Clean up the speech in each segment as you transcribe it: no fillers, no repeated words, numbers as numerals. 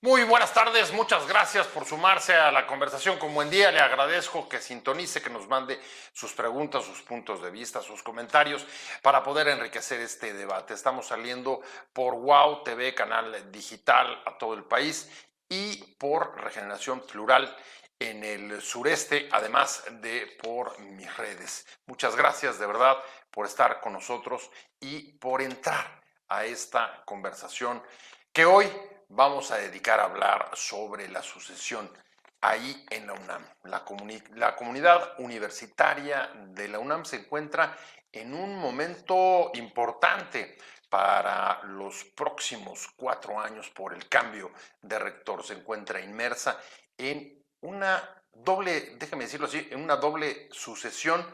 Muy buenas tardes, muchas gracias por sumarse a la conversación con Buen Día. Le agradezco que sintonice, que nos mande sus preguntas, sus puntos de vista, sus comentarios para poder enriquecer este debate. Estamos saliendo por WOW TV, canal digital a todo el país, y por Regeneración Plural en el sureste, además de por mis redes. Muchas gracias de verdad por estar con nosotros y por entrar a esta conversación que hoy vamos a dedicar a hablar sobre la sucesión ahí en la UNAM. La comunidad universitaria de la UNAM se encuentra en un momento importante para los próximos 4 años por el cambio de rector. Se encuentra inmersa en una doble, déjeme decirlo así, en una doble sucesión.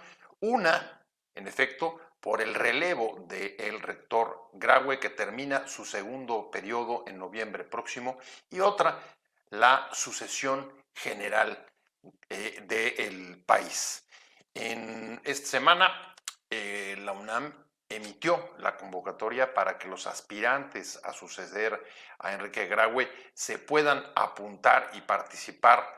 Una, en efecto, por el relevo del rector Graue, que termina su segundo periodo en noviembre próximo, y otra, la sucesión general del país. En esta semana, la UNAM emitió la convocatoria para que los aspirantes a suceder a Enrique Graue se puedan apuntar y participar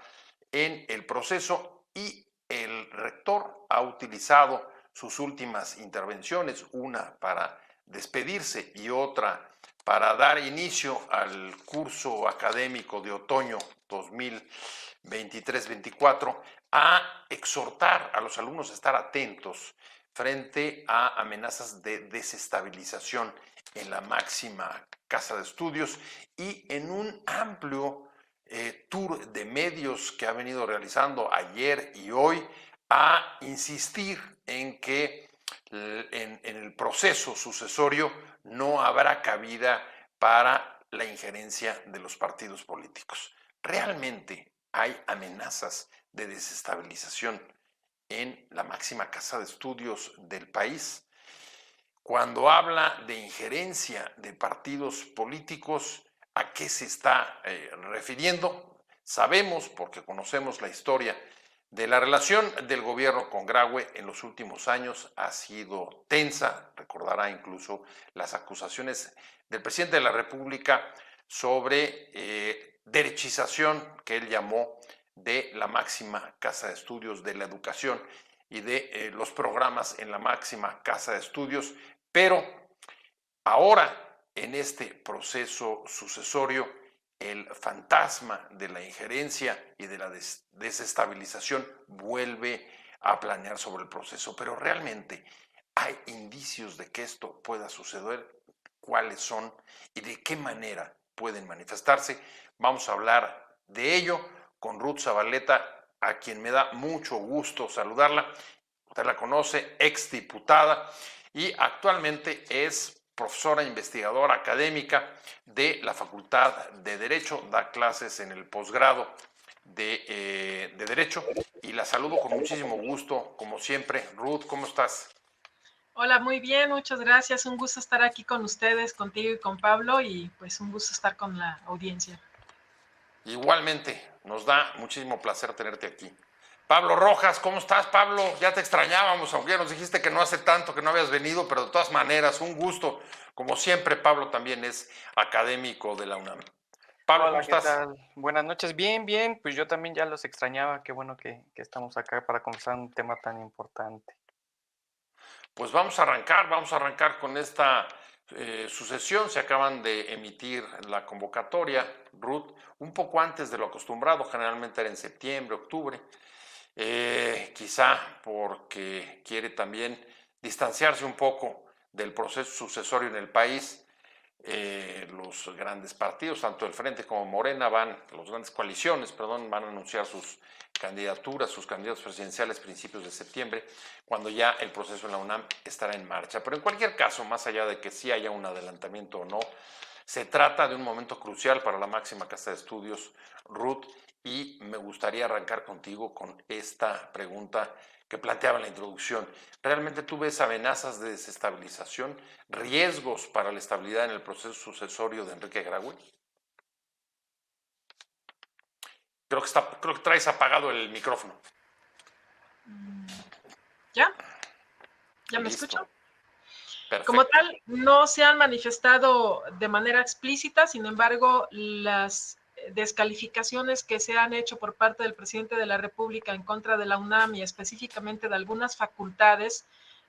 en el proceso, y el rector ha utilizado sus últimas intervenciones, una para despedirse y otra para dar inicio al curso académico de otoño 2023-24, a exhortar a los alumnos a estar atentos frente a amenazas de desestabilización en la máxima casa de estudios, y en un amplio tour de medios que ha venido realizando ayer y hoy, a insistir en que en el proceso sucesorio no habrá cabida para la injerencia de los partidos políticos. Realmente hay amenazas de desestabilización en la máxima casa de estudios del país. Cuando habla de injerencia de partidos políticos, ¿a qué se está refiriendo? Sabemos, porque conocemos la historia de la relación del gobierno con Graue en los últimos años, ha sido tensa. Recordará incluso las acusaciones del presidente de la República sobre derechización, que él llamó, de la máxima casa de estudios de la educación y de los programas en la máxima casa de estudios. Pero ahora, en este proceso sucesorio, el fantasma de la injerencia y de la desestabilización vuelve a planear sobre el proceso. Pero realmente hay indicios de que esto pueda suceder. ¿Cuáles son y de qué manera pueden manifestarse? Vamos a hablar de ello con Ruth Zabaleta, a quien me da mucho gusto saludarla. Usted la conoce, exdiputada, y actualmente es profesora investigadora académica de la Facultad de Derecho, da clases en el posgrado de Derecho, y la saludo con muchísimo gusto, como siempre. Ruth, ¿cómo estás? Hola, muy bien, muchas gracias. Un gusto estar aquí con ustedes, contigo y con Pablo, y pues un gusto estar con la audiencia. Igualmente, nos da muchísimo placer tenerte aquí. Pablo Rojas, ¿cómo estás, Pablo? Ya te extrañábamos, aunque ya nos dijiste que no hace tanto que no habías venido, pero de todas maneras, un gusto. Como siempre, Pablo también es académico de la UNAM. Pablo, ¿cómo Hola, ¿qué estás? tal? Buenas noches. Bien, bien. Pues yo también ya los extrañaba. Qué bueno que estamos acá para conversar un tema tan importante. Pues vamos a arrancar con esta sucesión. Se acaban de emitir la convocatoria, Ruth, un poco antes de lo acostumbrado, generalmente era en septiembre, octubre. Quizá porque quiere también distanciarse un poco del proceso sucesorio en el país. Los grandes partidos, tanto el Frente como Morena, las grandes coaliciones, perdón, van a anunciar sus candidaturas, sus candidatos presidenciales a principios de septiembre, cuando ya el proceso en la UNAM estará en marcha. Pero en cualquier caso, más allá de que sí haya un adelantamiento o no, se trata de un momento crucial para la máxima casa de estudios, Ruth, y me gustaría arrancar contigo con esta pregunta que planteaba en la introducción. ¿Realmente tú ves amenazas de desestabilización, riesgos para la estabilidad en el proceso sucesorio de Enrique Graue? Creo que traes apagado el micrófono. ¿Ya? ¿Ya me Listo, escucho? Como perfecto. tal, no se han manifestado de manera explícita, sin embargo, las descalificaciones que se han hecho por parte del presidente de la República en contra de la UNAM y específicamente de algunas facultades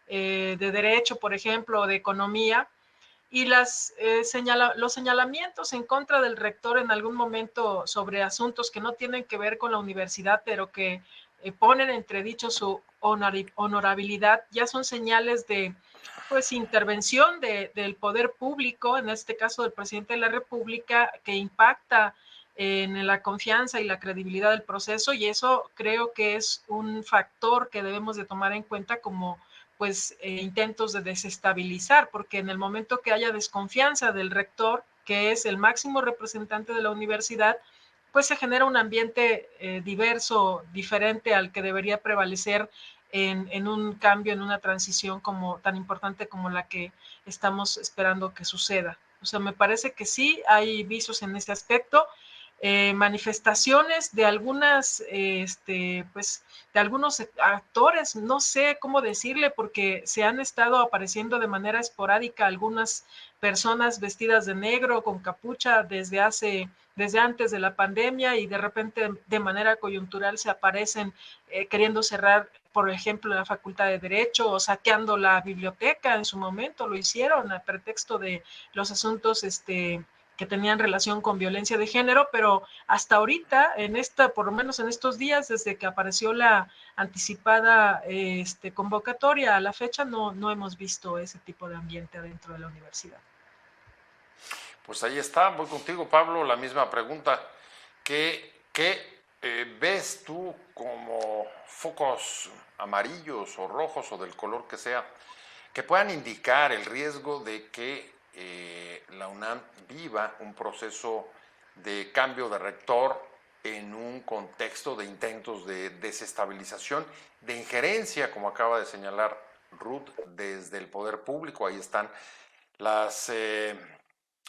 de Derecho, por ejemplo, o de Economía, y los señalamientos en contra del rector en algún momento sobre asuntos que no tienen que ver con la universidad, pero que ponen entredicho su honorabilidad, ya son señales de pues intervención del poder público, en este caso del presidente de la República, que impacta en la confianza y la credibilidad del proceso, y eso creo que es un factor que debemos de tomar en cuenta como pues intentos de desestabilizar, porque en el momento que haya desconfianza del rector, que es el máximo representante de la universidad, pues se genera un ambiente diverso, diferente al que debería prevalecer en un cambio, en una transición como tan importante como la que estamos esperando que suceda. O sea, me parece que sí hay visos en ese aspecto. Manifestaciones de algunas, pues, de algunos actores, no sé cómo decirle, porque se han estado apareciendo de manera esporádica algunas personas vestidas de negro con capucha desde antes de la pandemia, y de repente de manera coyuntural se aparecen queriendo cerrar, por ejemplo, la Facultad de Derecho o saqueando la biblioteca. En su momento lo hicieron a pretexto de los asuntos que tenían relación con violencia de género, pero hasta ahorita, por lo menos en estos días, desde que apareció la anticipada convocatoria a la fecha, no hemos visto ese tipo de ambiente adentro de la universidad. Pues ahí está, voy contigo, Pablo, la misma pregunta. ¿Qué ves tú como focos amarillos o rojos o del color que sea, que puedan indicar el riesgo de que la UNAM viva un proceso de cambio de rector en un contexto de intentos de desestabilización, de injerencia, como acaba de señalar Ruth, desde el poder público? Ahí están las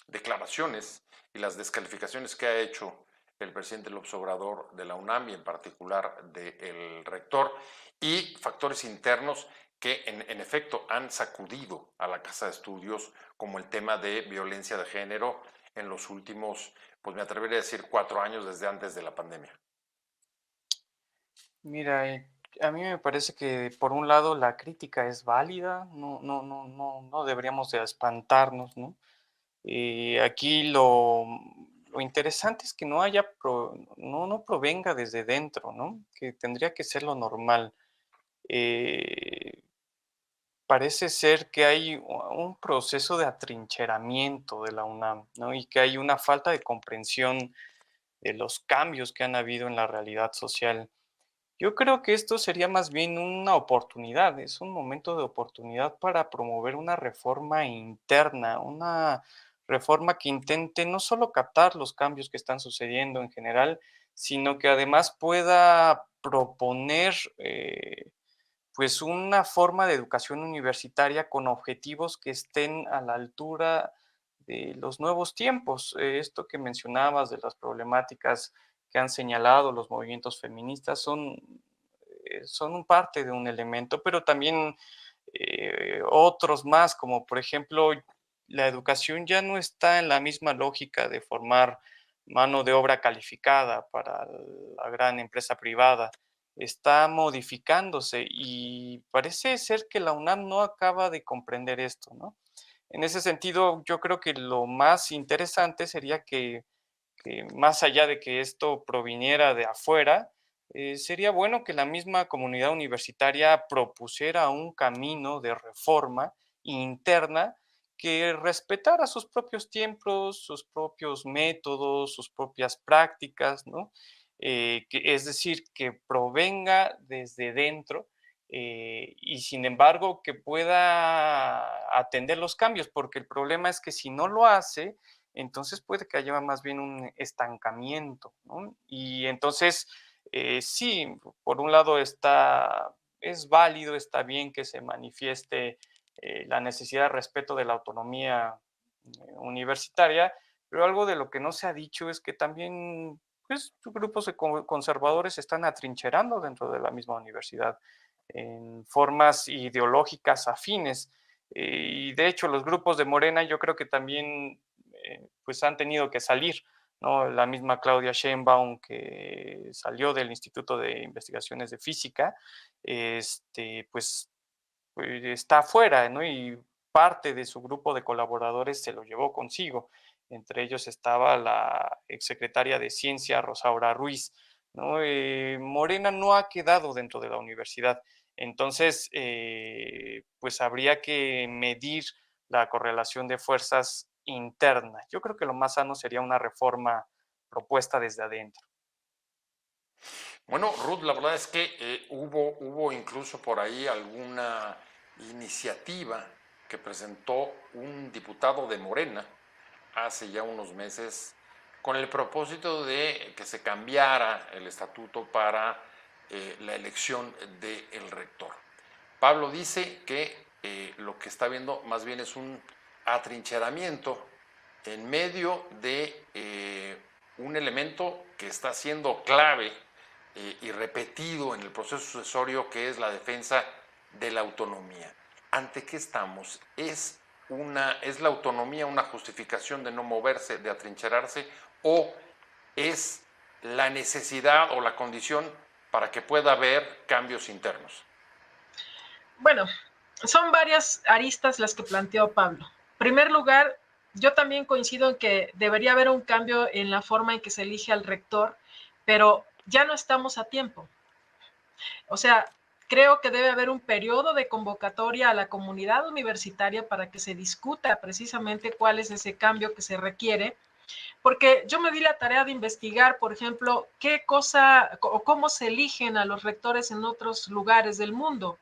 declaraciones y las descalificaciones que ha hecho el presidente López Obrador de la UNAM y en particular del rector, y factores internos que en efecto han sacudido a la Casa de Estudios, como el tema de violencia de género en los últimos, pues me atrevería a decir, 4 años desde antes de la pandemia. Mira, a mí me parece que por un lado la crítica es válida, no deberíamos de espantarnos, ¿no? Aquí lo interesante es que no provenga desde dentro, ¿no? Que tendría que ser lo normal. Eh, Parece ser que hay un proceso de atrincheramiento de la UNAM, ¿no? Y que hay una falta de comprensión de los cambios que han habido en la realidad social. Yo creo que esto sería más bien una oportunidad, es un momento de oportunidad para promover una reforma interna, una reforma que intente no solo captar los cambios que están sucediendo en general, sino que además pueda proponer pues una forma de educación universitaria con objetivos que estén a la altura de los nuevos tiempos. Esto que mencionabas de las problemáticas que han señalado los movimientos feministas son un parte de un elemento, pero también otros más, como por ejemplo, la educación ya no está en la misma lógica de formar mano de obra calificada para la gran empresa privada. Está modificándose y parece ser que la UNAM no acaba de comprender esto, ¿no? En ese sentido, yo creo que lo más interesante sería que más allá de que esto proviniera de afuera, sería bueno que la misma comunidad universitaria propusiera un camino de reforma interna que respetara sus propios tiempos, sus propios métodos, sus propias prácticas, ¿no? Es decir, que provenga desde dentro y sin embargo que pueda atender los cambios, porque el problema es que si no lo hace, entonces puede que haya más bien un estancamiento, ¿no? Y entonces, sí, por un lado es válido, está bien que se manifieste la necesidad de respeto de la autonomía universitaria, pero algo de lo que no se ha dicho es que también pues, grupos conservadores se están atrincherando dentro de la misma universidad en formas ideológicas afines. Y de hecho, los grupos de Morena yo creo que también pues han tenido que salir ¿no? La misma Claudia Sheinbaum, que salió del Instituto de Investigaciones de Física, pues está afuera, ¿no? Y parte de su grupo de colaboradores se lo llevó consigo. Entre ellos estaba la exsecretaria de Ciencia, Rosaura Ruiz, ¿no? Morena no ha quedado dentro de la universidad. Entonces, pues habría que medir la correlación de fuerzas interna. Yo creo que lo más sano sería una reforma propuesta desde adentro. Bueno, Ruth, la verdad es que hubo incluso por ahí alguna iniciativa que presentó un diputado de Morena hace ya unos meses con el propósito de que se cambiara el estatuto para la elección del rector. Pablo dice que lo que está viendo más bien es un atrincheramiento en medio de un elemento que está siendo clave y repetido en el proceso sucesorio, que es la defensa de la autonomía. ¿Ante qué estamos? ¿Es la autonomía una justificación de no moverse, de atrincherarse, o es la necesidad o la condición para que pueda haber cambios internos? Bueno, son varias aristas las que planteó Pablo. En primer lugar, yo también coincido en que debería haber un cambio en la forma en que se elige al rector, pero ya no estamos a tiempo. O sea, creo que debe haber un periodo de convocatoria a la comunidad universitaria para que se discuta precisamente cuál es ese cambio que se requiere, porque yo me di la tarea de investigar, por ejemplo, qué cosa o cómo se eligen a los rectores en otros lugares del mundo.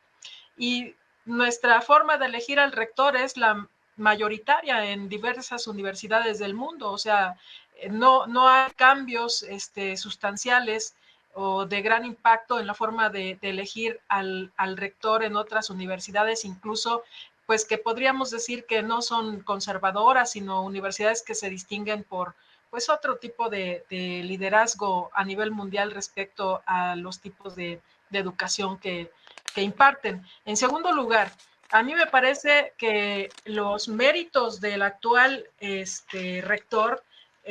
Y nuestra forma de elegir al rector es la mayoritaria en diversas universidades del mundo, o sea, no hay cambios sustanciales o de gran impacto en la forma de elegir al rector en otras universidades, incluso pues que podríamos decir que no son conservadoras, sino universidades que se distinguen por pues otro tipo de liderazgo a nivel mundial respecto a los tipos de educación que imparten. En segundo lugar, a mí me parece que los méritos del actual rector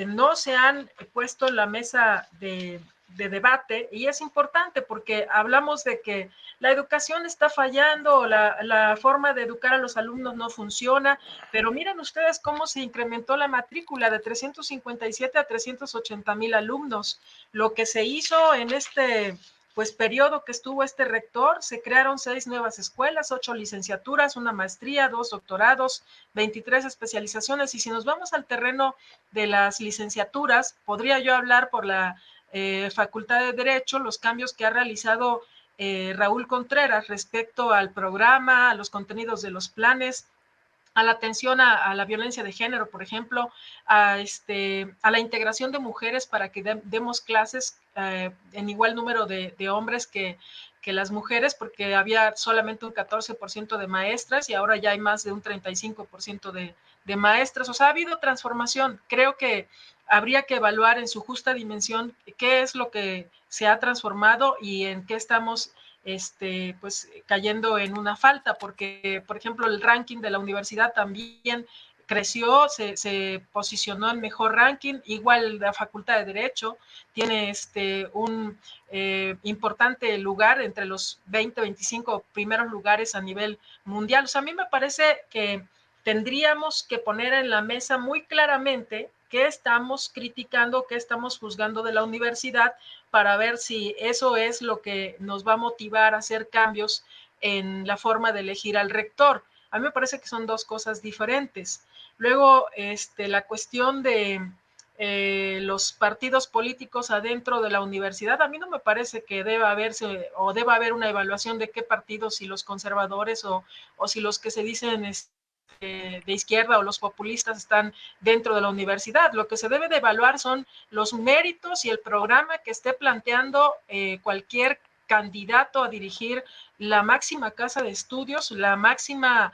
no se han puesto en la mesa de debate, y es importante porque hablamos de que la educación está fallando, la forma de educar a los alumnos no funciona, pero miren ustedes cómo se incrementó la matrícula de 357 a 380,000 alumnos. Lo que se hizo en este pues periodo que estuvo este rector, se crearon 6 nuevas escuelas, 8 licenciaturas, una maestría, 2 doctorados, 23 especializaciones. Y si nos vamos al terreno de las licenciaturas, podría yo hablar por la Facultad de Derecho, los cambios que ha realizado Raúl Contreras respecto al programa, a los contenidos de los planes, a la atención a la violencia de género, por ejemplo, a la integración de mujeres para que demos clases en igual número de hombres que las mujeres, porque había solamente un 14% de maestras y ahora ya hay más de un 35% de maestras. O sea, ha habido transformación. Creo que habría que evaluar en su justa dimensión qué es lo que se ha transformado y en qué estamos pues cayendo en una falta, porque, por ejemplo, el ranking de la universidad también creció, se posicionó en mejor ranking, igual la Facultad de Derecho tiene un importante lugar entre los 20, 25 primeros lugares a nivel mundial. O sea, a mí me parece que tendríamos que poner en la mesa muy claramente qué estamos criticando, qué estamos juzgando de la universidad, para ver si eso es lo que nos va a motivar a hacer cambios en la forma de elegir al rector. A mí me parece que son dos cosas diferentes. Luego, la cuestión de los partidos políticos adentro de la universidad, a mí no me parece que deba haberse o deba haber una evaluación de qué partidos, si los conservadores o si los que se dicen de izquierda o los populistas están dentro de la universidad. Lo que se debe de evaluar son los méritos y el programa que esté planteando cualquier candidato a dirigir la máxima casa de estudios, la máxima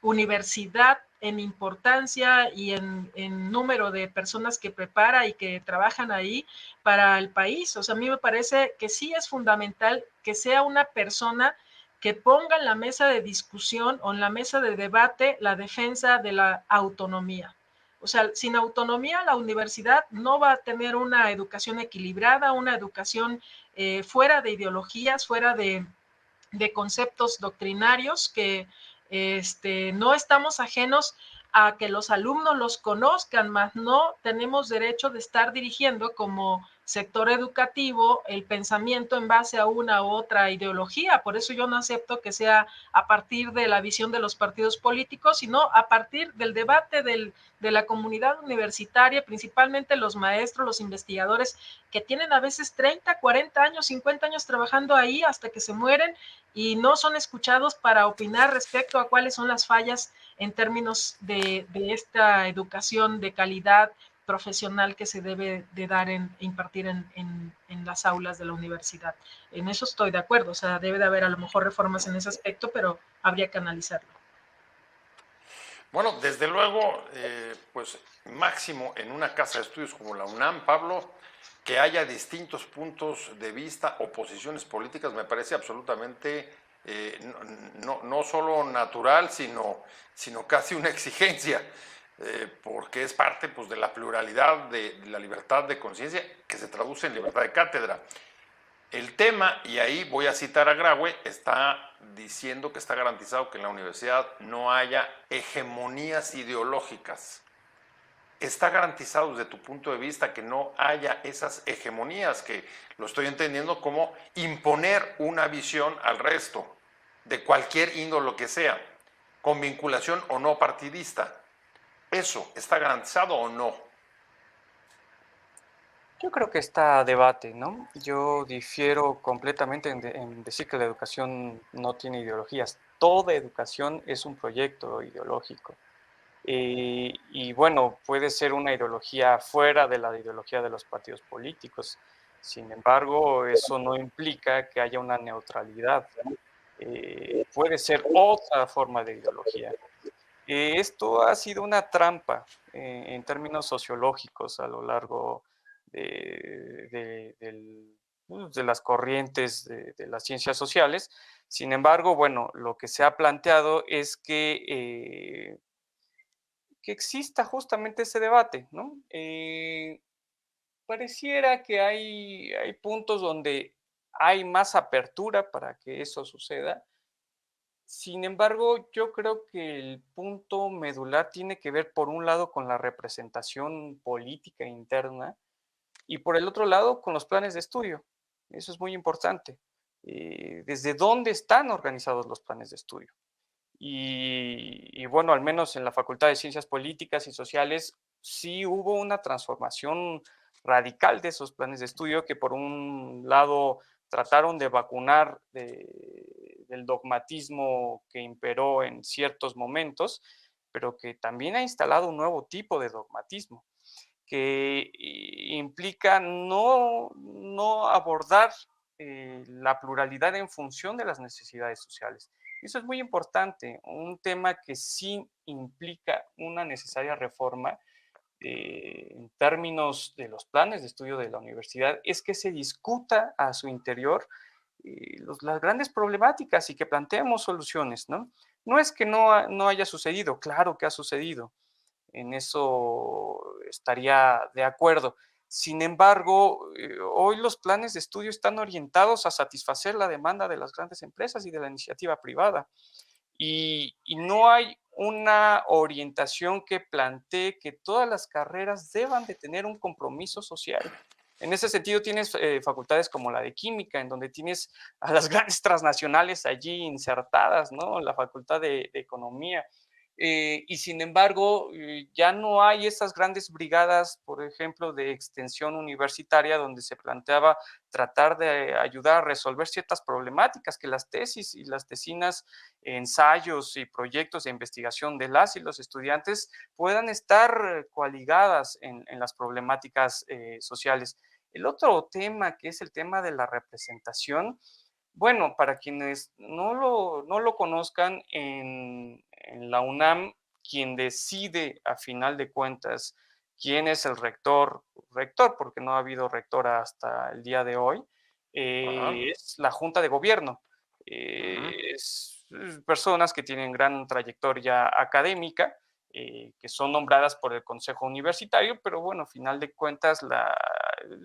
universidad en importancia y en número de personas que prepara y que trabajan ahí para el país. O sea, a mí me parece que sí es fundamental que sea una persona que ponga en la mesa de discusión o en la mesa de debate la defensa de la autonomía. O sea, sin autonomía la universidad no va a tener una educación equilibrada, una educación fuera de ideologías, fuera de conceptos doctrinarios que no estamos ajenos a que los alumnos los conozcan, más no tenemos derecho de estar dirigiendo como sector educativo el pensamiento en base a una u otra ideología. Por eso yo no acepto que sea a partir de la visión de los partidos políticos, sino a partir del debate de la comunidad universitaria, principalmente los maestros, los investigadores, que tienen a veces 30, 40 años, 50 años trabajando ahí hasta que se mueren y no son escuchados para opinar respecto a cuáles son las fallas en términos de esta educación de calidad profesional que se debe de dar impartir en las aulas de la universidad. En eso estoy de acuerdo, o sea, debe de haber a lo mejor reformas en ese aspecto, pero habría que analizarlo. Bueno, desde luego, pues máximo en una casa de estudios como la UNAM, Pablo, que haya distintos puntos de vista o posiciones políticas, me parece absolutamente no solo natural, sino casi una exigencia, porque es parte pues, de la pluralidad, de la libertad de conciencia, que se traduce en libertad de cátedra. El tema, y ahí voy a citar a Graue, está diciendo que está garantizado que en la universidad no haya hegemonías ideológicas. Está garantizado desde tu punto de vista que no haya esas hegemonías, que lo estoy entendiendo como imponer una visión al resto, de cualquier índole que sea, con vinculación o no partidista. ¿Eso está garantizado o no? Yo creo que está a debate, ¿no? Yo difiero completamente en decir que la educación no tiene ideologías. Toda educación es un proyecto ideológico. Y bueno, puede ser una ideología fuera de la ideología de los partidos políticos. Sin embargo, eso no implica que haya una neutralidad. Puede ser otra forma de ideología. Esto ha sido una trampa en términos sociológicos a lo largo de las corrientes de las ciencias sociales. Sin embargo, bueno, lo que se ha planteado es que exista justamente ese debate, ¿no? Pareciera que hay puntos donde hay más apertura para que eso suceda. Sin embargo, yo creo que el punto medular tiene que ver, por un lado, con la representación política interna y por el otro lado, con los planes de estudio. Eso es muy importante. ¿Desde dónde están organizados los planes de estudio? Y bueno, al menos en la Facultad de Ciencias Políticas y Sociales sí hubo una transformación radical de esos planes de estudio que por un lado trataron de vacunar del dogmatismo que imperó en ciertos momentos, pero que también ha instalado un nuevo tipo de dogmatismo que implica no abordar la pluralidad en función de las necesidades sociales. Eso es muy importante. Un tema que sí implica una necesaria reforma en términos de los planes de estudio de la universidad es que se discuta a su interior las grandes problemáticas y que planteemos soluciones, ¿no? No es que no haya sucedido, claro que ha sucedido, en eso estaría de acuerdo. Sin embargo, hoy los planes de estudio están orientados a satisfacer la demanda de las grandes empresas y de la iniciativa privada. Y no hay una orientación que plantee que todas las carreras deban de tener un compromiso social. En ese sentido, tienes facultades como la de química, en donde tienes a las grandes transnacionales allí insertadas, ¿no? La facultad de economía. Y sin embargo, ya no hay esas grandes brigadas, por ejemplo, de extensión universitaria, donde se planteaba tratar de ayudar a resolver ciertas problemáticas que las tesis y las tesinas, ensayos y proyectos de investigación de las y los estudiantes puedan estar coaligadas en las problemáticas sociales. El otro tema, que es el tema de la representación, bueno, para quienes no lo conozcan, en la UNAM, quien decide a final de cuentas quién es el rector, porque no ha habido rector hasta el día de hoy, Ajá. es la Junta de Gobierno. Ujú. Es personas que tienen gran trayectoria académica, que son nombradas por el Consejo Universitario, pero bueno, a final de cuentas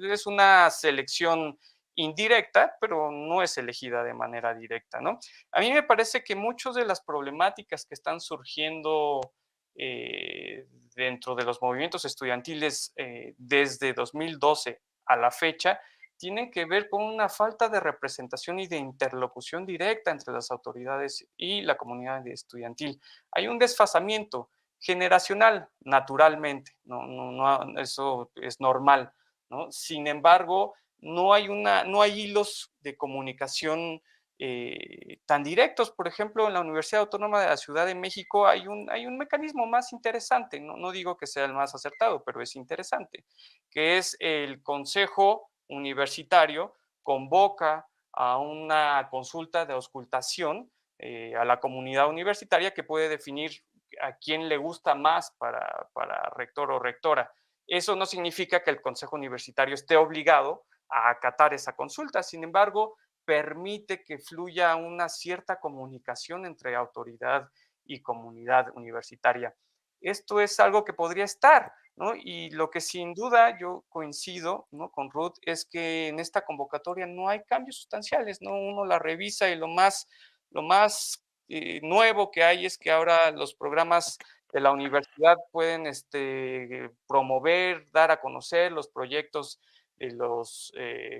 es una selección indirecta, pero no es elegida de manera directa, ¿no? A mí me parece que muchas de las problemáticas que están surgiendo eh, dentro de los movimientos estudiantiles desde 2012 a la fecha tienen que ver con una falta de representación y de interlocución directa entre las autoridades y la comunidad estudiantil. Hay un desfasamiento generacional, naturalmente, eso es normal, ¿no? Sin embargo, no hay hilos de comunicación tan directos. Por ejemplo, en la Universidad Autónoma de la Ciudad de México hay un mecanismo más interesante, no digo que sea el más acertado, pero es interesante, que es el Consejo Universitario convoca a una consulta de auscultación a la comunidad universitaria que puede definir a quién le gusta más para rector o rectora. Eso no significa que el Consejo Universitario esté obligado a acatar esa consulta, sin embargo, permite que fluya una cierta comunicación entre autoridad y comunidad universitaria. Esto es algo que podría estar, ¿no? Y lo que sin duda yo coincido, ¿no?, con Ruth es que en esta convocatoria no hay cambios sustanciales, ¿no? Uno la revisa y lo más nuevo que hay es que ahora los programas de la universidad pueden promover, dar a conocer los proyectos de los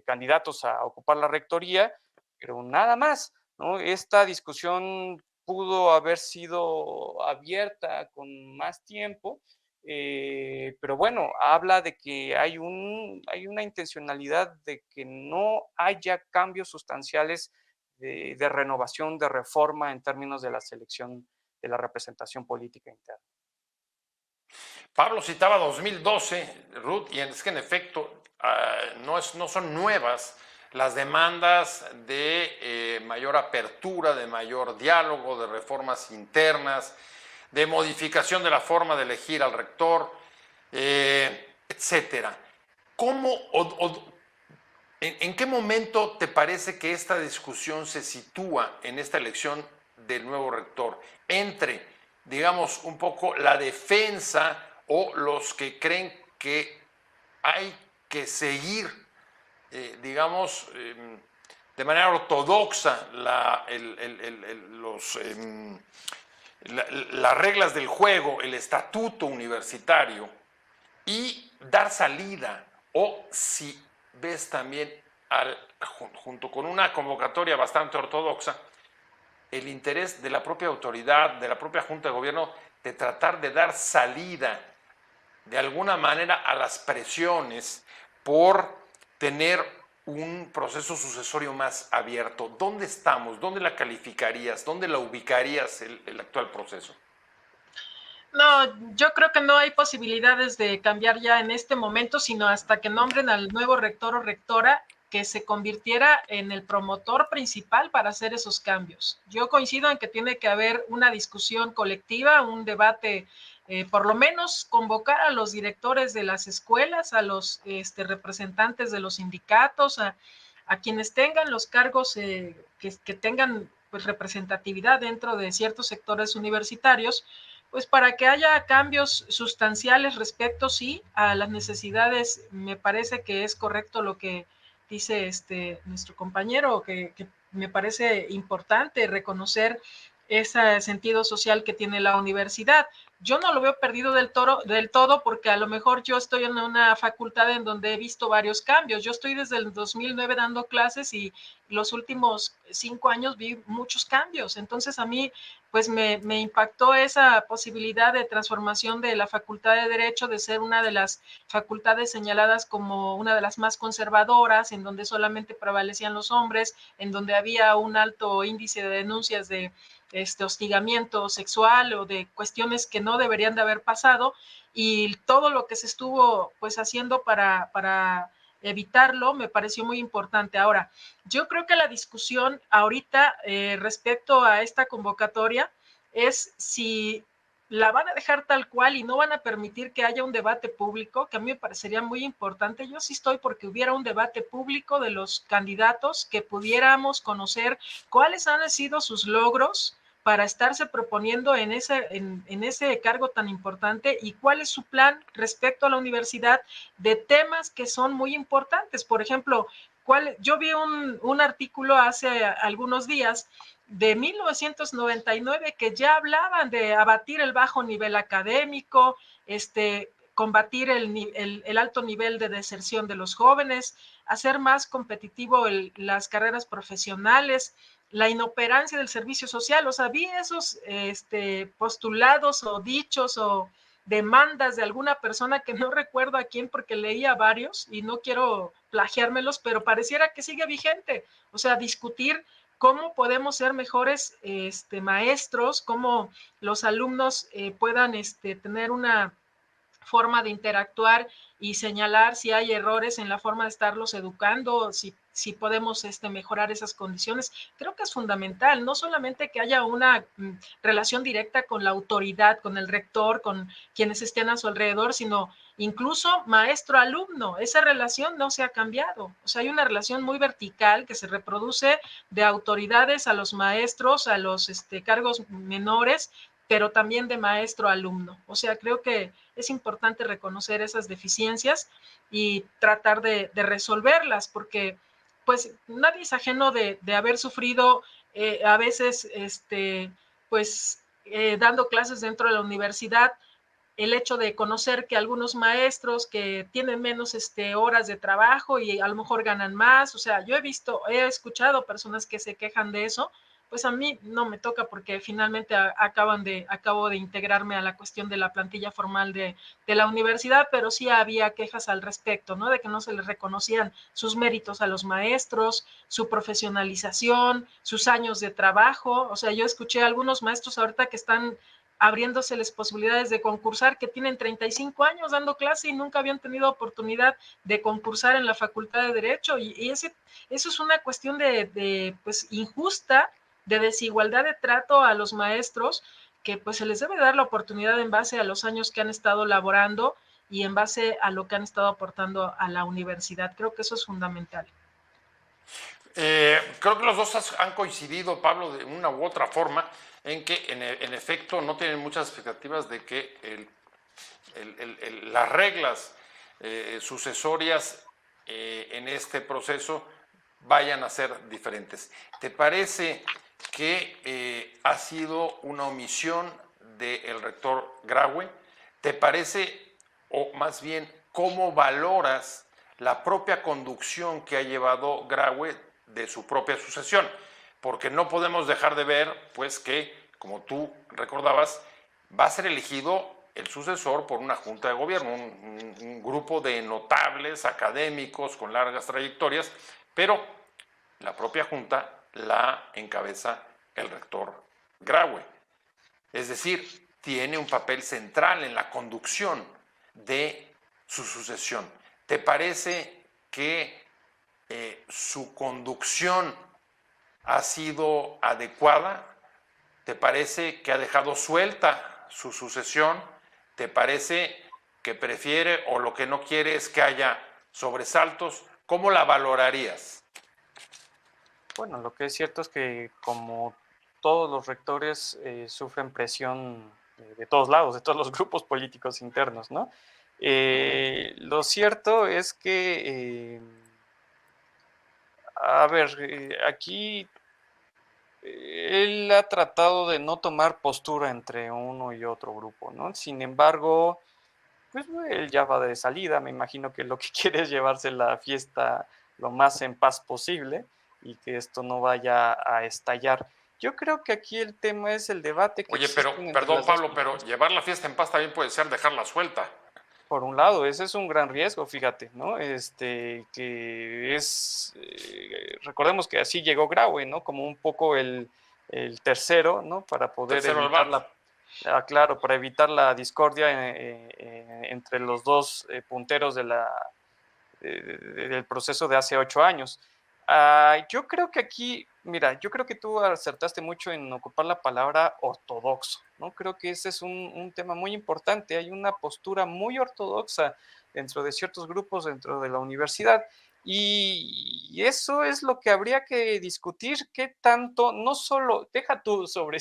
candidatos a ocupar la rectoría, pero nada más, ¿no? Esta discusión pudo haber sido abierta con más tiempo, pero bueno, habla de que hay una intencionalidad de que no haya cambios sustanciales de renovación, de reforma en términos de la selección de la representación política interna. Pablo citaba 2012, Ruth, y es que en efecto no son nuevas las demandas de mayor apertura, de mayor diálogo, de reformas internas, de modificación de la forma de elegir al rector, etcétera. ¿En qué momento te parece que esta discusión se sitúa en esta elección del nuevo rector? Entre, digamos, un poco la defensa o los que creen que hay que seguir, digamos, de manera ortodoxa las reglas del juego, el estatuto universitario, y dar salida, o si ves también, junto con una convocatoria bastante ortodoxa, el interés de la propia autoridad, de la propia Junta de Gobierno, de tratar de dar salida de alguna manera a las presiones por tener un proceso sucesorio más abierto. ¿Dónde estamos? ¿Dónde la calificarías? ¿Dónde la ubicarías el actual proceso? No, yo creo que no hay posibilidades de cambiar ya en este momento, sino hasta que nombren al nuevo rector o rectora que se convirtiera en el promotor principal para hacer esos cambios. Yo coincido en que tiene que haber una discusión colectiva, un debate, por lo menos convocar a los directores de las escuelas, a los representantes de los sindicatos, a quienes tengan los cargos que tengan pues, representatividad dentro de ciertos sectores universitarios, pues para que haya cambios sustanciales respecto, sí, a las necesidades. Me parece que es correcto lo que dice nuestro compañero, que me parece importante reconocer ese sentido social que tiene la universidad. Yo no lo veo perdido del todo porque a lo mejor yo estoy en una facultad en donde he visto varios cambios. Yo estoy desde el 2009 dando clases y los últimos 5 años vi muchos cambios. Entonces a mí pues me impactó esa posibilidad de transformación de la Facultad de Derecho, de ser una de las facultades señaladas como una de las más conservadoras, en donde solamente prevalecían los hombres, en donde había un alto índice de denuncias de hostigamiento sexual o de cuestiones que no deberían de haber pasado, y todo lo que se estuvo pues haciendo para evitarlo me pareció muy importante. Ahora, yo creo que la discusión ahorita respecto a esta convocatoria es si la van a dejar tal cual y no van a permitir que haya un debate público, que a mí me parecería muy importante. Yo sí estoy porque hubiera un debate público de los candidatos, que pudiéramos conocer cuáles han sido sus logros para estarse proponiendo en ese cargo tan importante, y cuál es su plan respecto a la universidad de temas que son muy importantes. Por ejemplo, yo vi un artículo hace algunos días de 1999 que ya hablaban de abatir el bajo nivel académico, combatir el alto nivel de deserción de los jóvenes, hacer más competitivo las carreras profesionales, la inoperancia del servicio social. O sea, vi esos postulados o dichos o demandas de alguna persona que no recuerdo a quién, porque leía varios y no quiero plagiármelos, pero pareciera que sigue vigente. O sea, discutir cómo podemos ser mejores maestros, cómo los alumnos puedan tener una forma de interactuar y señalar si hay errores en la forma de estarlos educando, si podemos mejorar esas condiciones. Creo que es fundamental, no solamente que haya una relación directa con la autoridad, con el rector, con quienes estén a su alrededor, sino incluso maestro-alumno. Esa relación no se ha cambiado. O sea, hay una relación muy vertical que se reproduce de autoridades a los maestros, a los cargos menores, pero también de maestro-alumno. O sea, creo que es importante reconocer esas deficiencias y tratar de resolverlas, porque pues nadie es ajeno de haber sufrido a veces, dando clases dentro de la universidad, el hecho de conocer que algunos maestros que tienen menos horas de trabajo y a lo mejor ganan más. O sea, yo he escuchado personas que se quejan de eso. Pues a mí no me toca, porque finalmente acabo de integrarme a la cuestión de la plantilla formal de la universidad, pero sí había quejas al respecto, ¿no? De que no se les reconocían sus méritos a los maestros, su profesionalización, sus años de trabajo. O sea, yo escuché a algunos maestros ahorita que están abriéndoseles posibilidades de concursar, que tienen 35 años dando clase y nunca habían tenido oportunidad de concursar en la Facultad de Derecho, y eso es una cuestión pues injusta, de desigualdad de trato a los maestros, que pues se les debe dar la oportunidad en base a los años que han estado laborando y en base a lo que han estado aportando a la universidad. Creo que eso es fundamental. Creo que los dos han coincidido, Pablo, de una u otra forma, en que en efecto no tienen muchas expectativas de que las reglas sucesorias en este proceso vayan a ser diferentes. ¿Te parece que ha sido una omisión del rector Graue? ¿Te parece, o más bien, cómo valoras la propia conducción que ha llevado Graue de su propia sucesión? Porque no podemos dejar de ver, pues, que, como tú recordabas, va a ser elegido el sucesor por una junta de gobierno, un grupo de notables académicos con largas trayectorias, pero la propia junta la encabeza el rector Graue. Es decir, tiene un papel central en la conducción de su sucesión. ¿Te parece que su conducción ha sido adecuada? ¿Te parece que ha dejado suelta su sucesión? ¿Te parece que prefiere o lo que no quiere es que haya sobresaltos? ¿Cómo la valorarías? Bueno, lo que es cierto es que, como todos los rectores, sufren presión de todos lados, de todos los grupos políticos internos, ¿no? Lo cierto es que, a ver, aquí él ha tratado de no tomar postura entre uno y otro grupo, ¿no? Sin embargo, pues él ya va de salida, me imagino que lo que quiere es llevarse la fiesta lo más en paz posible y que esto no vaya a estallar. Yo creo que aquí el tema es el debate que Oye, pero, existe entre perdón, las dos Pablo, pero posturas. llevar la fiesta en paz también puede ser dejarla suelta. Por un lado, ese es un gran riesgo, fíjate, ¿no? Que es, recordemos que así llegó Graue, ¿no? Como un poco el tercero, ¿no? Para poder Tercero al evitar bate. claro, para evitar la discordia entre los dos punteros del proceso de hace 8 años. Yo creo que aquí, mira, yo creo que tú acertaste mucho en ocupar la palabra ortodoxo, ¿no? Creo que ese es un tema muy importante. Hay una postura muy ortodoxa dentro de ciertos grupos dentro de la universidad, Y eso es lo que habría que discutir, qué tanto, no solo, deja tú sobre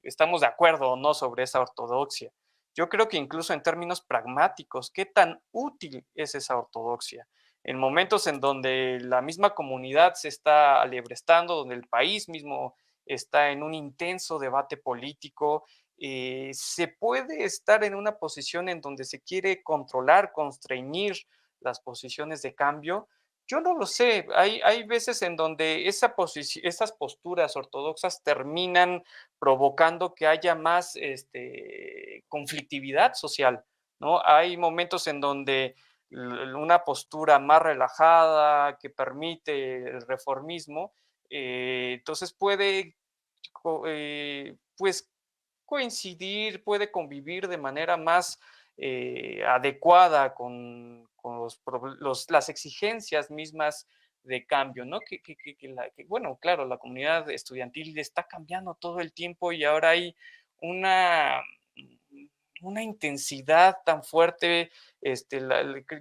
estamos de acuerdo o no sobre esa ortodoxia. Yo creo que incluso en términos pragmáticos, qué tan útil es esa ortodoxia. En momentos en donde la misma comunidad se está alebrestando, donde el país mismo está en un intenso debate político, se puede estar en una posición en donde se quiere controlar, constreñir las posiciones de cambio. Yo no lo sé, hay veces en donde esas posturas ortodoxas terminan provocando que haya más conflictividad social, ¿no? Hay momentos en donde una postura más relajada que permite el reformismo, entonces puede pues coincidir, puede convivir de manera más adecuada con las exigencias mismas de cambio, ¿no? Bueno, claro, la comunidad estudiantil está cambiando todo el tiempo y ahora hay una, una intensidad tan fuerte.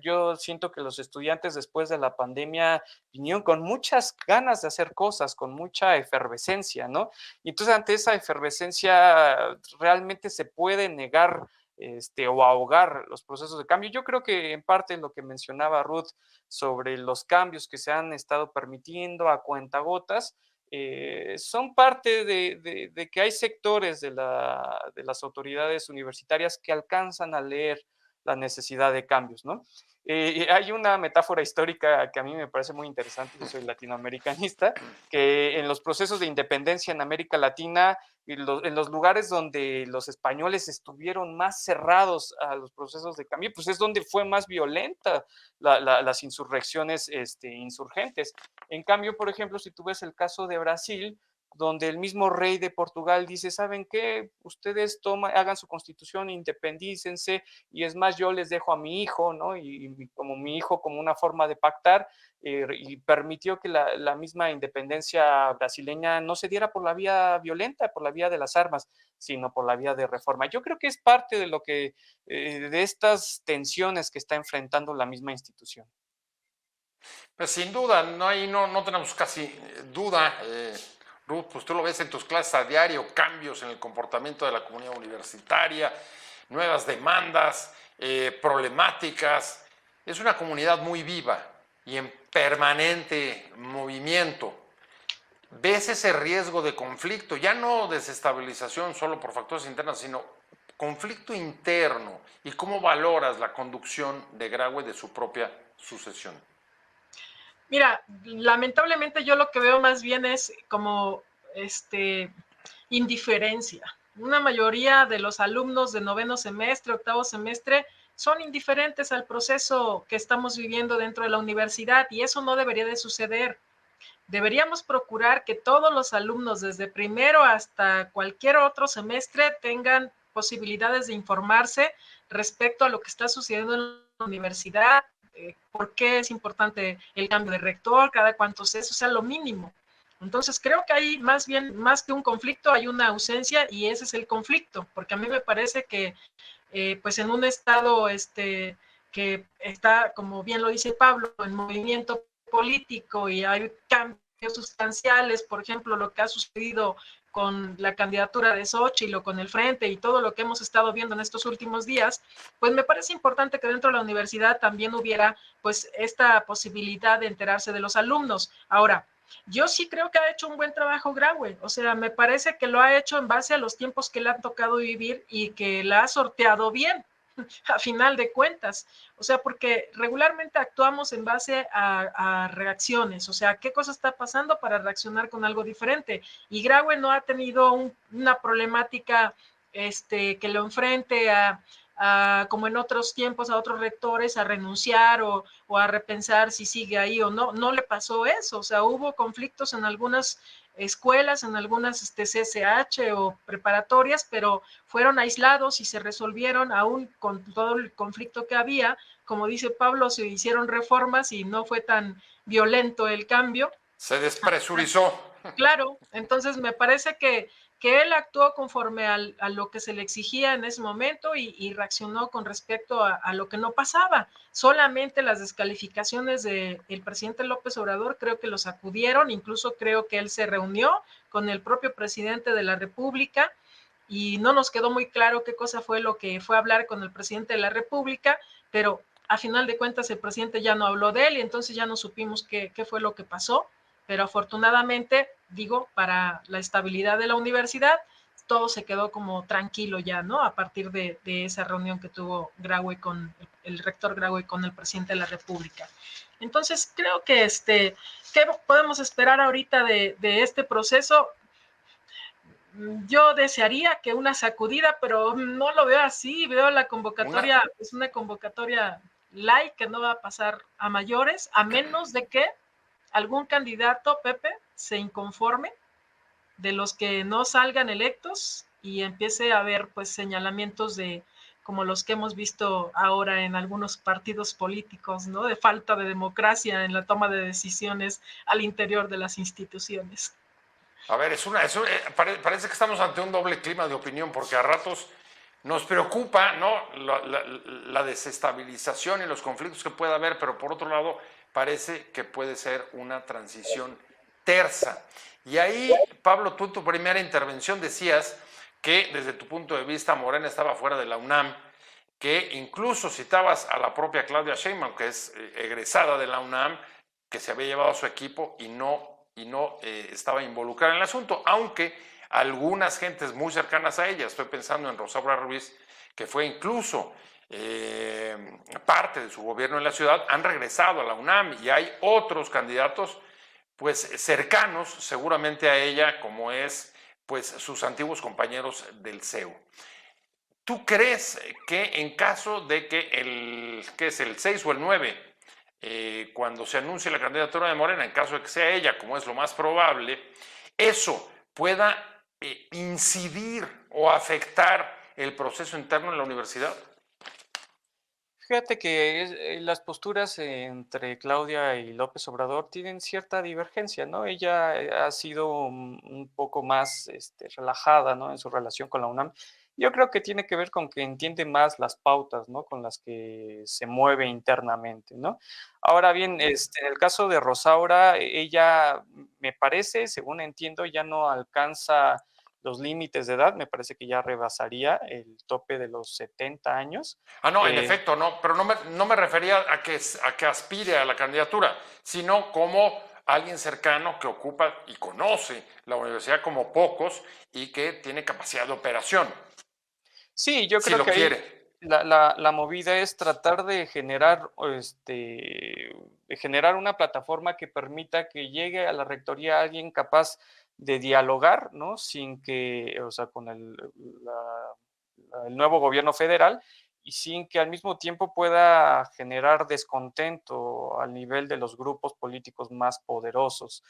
Yo siento que los estudiantes después de la pandemia vinieron con muchas ganas de hacer cosas, con mucha efervescencia, ¿no? Y entonces ante esa efervescencia realmente se puede negar o ahogar los procesos de cambio. Yo creo que en parte lo que mencionaba Ruth sobre los cambios que se han estado permitiendo a cuentagotas, son parte de que hay sectores de las autoridades universitarias que alcanzan a leer la necesidad de cambios, ¿no? Hay una metáfora histórica que a mí me parece muy interesante, yo soy latinoamericanista, que en los procesos de independencia en América Latina, en los lugares donde los españoles estuvieron más cerrados a los procesos de cambio, pues es donde fue más violenta las insurrecciones insurgentes. En cambio, por ejemplo, si tú ves el caso de Brasil, donde el mismo rey de Portugal dice, ¿saben qué? Ustedes hagan su constitución, independícense, y es más, yo les dejo a mi hijo, ¿no? Y como mi hijo, como una forma de pactar, y permitió que la misma independencia brasileña no se diera por la vía violenta, por la vía de las armas, sino por la vía de reforma. Yo creo que es parte de lo que, de estas tensiones que está enfrentando la misma institución. Pues sin duda, no tenemos casi duda. Ruth, pues tú lo ves en tus clases a diario, cambios en el comportamiento de la comunidad universitaria, nuevas demandas, problemáticas. Es una comunidad muy viva y en permanente movimiento. ¿Ves ese riesgo de conflicto? Ya no desestabilización solo por factores internos, sino conflicto interno. ¿Y cómo valoras la conducción de Graue de su propia sucesión? Mira, lamentablemente yo lo que veo más bien es como indiferencia. Una mayoría de los alumnos de noveno semestre, octavo semestre, son indiferentes al proceso que estamos viviendo dentro de la universidad y eso no debería de suceder. Deberíamos procurar que todos los alumnos, desde primero hasta cualquier otro semestre, tengan posibilidades de informarse respecto a lo que está sucediendo en la universidad, por qué es importante el cambio de rector, cada cuánto es, o sea, lo mínimo. Entonces creo que hay más bien, más que un conflicto, hay una ausencia y ese es el conflicto, porque a mí me parece que pues en un estado que está, como bien lo dice Pablo, en movimiento político y hay cambios sustanciales, por ejemplo, lo que ha sucedido con la candidatura de Xóchitl o con el Frente y todo lo que hemos estado viendo en estos últimos días, pues me parece importante que dentro de la universidad también hubiera pues esta posibilidad de enterarse de los alumnos. Ahora, yo sí creo que ha hecho un buen trabajo Graue, o sea, me parece que lo ha hecho en base a los tiempos que le han tocado vivir y que la ha sorteado bien, a final de cuentas. O sea, porque regularmente actuamos en base a reacciones, o sea, qué cosa está pasando para reaccionar con algo diferente. Y Graue no ha tenido una problemática que lo enfrente como en otros tiempos, a otros rectores a renunciar o a repensar si sigue ahí o no. No le pasó eso, o sea, hubo conflictos en algunas escuelas, en algunas CCH o preparatorias, pero fueron aislados y se resolvieron aún con todo el conflicto que había. Como dice Pablo, se hicieron reformas y no fue tan violento el cambio. Se despresurizó. Claro, entonces me parece que él actuó conforme a lo que se le exigía en ese momento y reaccionó con respecto a lo que no pasaba. Solamente las descalificaciones del presidente López Obrador creo que lo sacudieron, incluso creo que él se reunió con el propio presidente de la República y no nos quedó muy claro qué cosa fue lo que fue a hablar con el presidente de la República, pero a final de cuentas el presidente ya no habló de él y entonces ya no supimos qué fue lo que pasó, pero afortunadamente, digo, para la estabilidad de la universidad, todo se quedó como tranquilo ya, ¿no? A partir de esa reunión que tuvo Graue con el rector Graue con el presidente de la República. Entonces, creo que ¿qué podemos esperar ahorita de este proceso? Yo desearía que una sacudida, pero no lo veo así, veo la convocatoria, es una convocatoria light que no va a pasar a mayores, a menos de que algún candidato, Pepe, se inconforme de los que no salgan electos y empiece a haber pues señalamientos de como los que hemos visto ahora en algunos partidos políticos, ¿no? De falta de democracia en la toma de decisiones al interior de las instituciones. A ver, parece que estamos ante un doble clima de opinión, porque a ratos nos preocupa, ¿no?, la desestabilización y los conflictos que pueda haber, pero por otro lado parece que puede ser una transición tersa. Y ahí, Pablo, tú en tu primera intervención decías que desde tu punto de vista Morena estaba fuera de la UNAM, que incluso citabas a la propia Claudia Sheinbaum, que es egresada de la UNAM, que se había llevado a su equipo y no estaba involucrada en el asunto, aunque algunas gentes muy cercanas a ella, estoy pensando en Rosaura Ruiz, que fue incluso parte de su gobierno en la ciudad, han regresado a la UNAM y hay otros candidatos pues cercanos seguramente a ella, como es pues sus antiguos compañeros del CEU. ¿Tú crees que en caso de que ¿qué es el 6 o el 9? Cuando se anuncie la candidatura de Morena, en caso de que sea ella, como es lo más probable, eso pueda incidir o afectar el proceso interno en la universidad? Fíjate que las posturas entre Claudia y López Obrador tienen cierta divergencia, ¿no? Ella ha sido un poco más relajada, ¿no?, en su relación con la UNAM. Yo creo que tiene que ver con que entiende más las pautas, ¿no?, con las que se mueve internamente, ¿no? Ahora bien, en el caso de Rosaura, ella, me parece, según entiendo, ya no alcanza los límites de edad, me parece que ya rebasaría el tope de los 70 años. Ah, no, en efecto, no, pero no me refería a que aspire a la candidatura, sino como alguien cercano que ocupa y conoce la universidad como pocos y que tiene capacidad de operación, Sí, yo si creo lo que ahí quiere. la movida es tratar de generar, una plataforma que permita que llegue a la rectoría alguien capaz de dialogar, ¿no? Sin que, o sea, con el nuevo gobierno federal y sin que al mismo tiempo pueda generar descontento al nivel de los grupos políticos más poderosos,